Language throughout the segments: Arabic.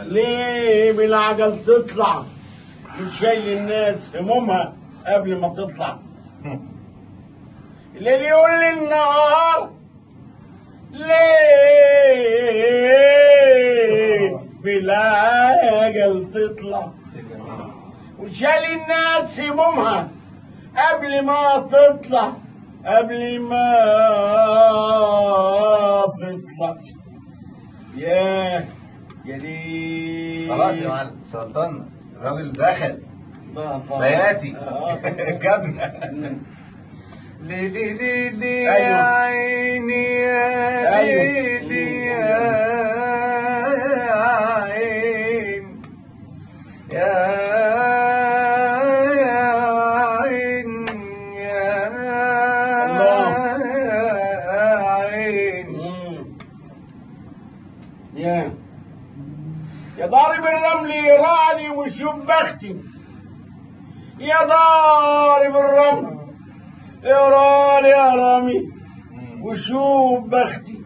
ليه بالعجل تطلع وتشيل الناس همومها قبل ما تطلع؟ الليل يقول للنهار ليه بالعجل تطلع وتشيل الناس همومها قبل ما تطلع، قبل ما تطلع. يا دي خلاص يا معلم سلطنا، الراجل دخل بياتي جبنا. لي لي لي لي يا عيني يا ليلي يا عين يا عين يا عين. يا ضارب الرمل يراني وشوف بختي، يا ضارب الرمل يراني يا رامي وشوف بختي،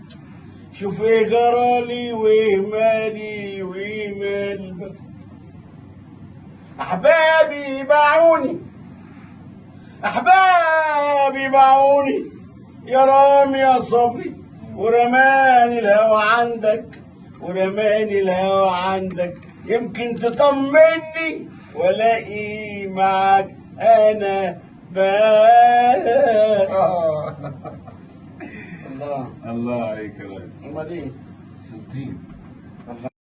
شوف ايه جرالي وايه مالي وايه مال بختي. احبابي باعوني، احبابي باعوني يا رامي يا صبري، ورماني الهوى عندك، ورماني الهوى عندك، يمكن تطمني والاقي معاك انا بس. الله عليك يا ريس. امال ايه؟ سلطين.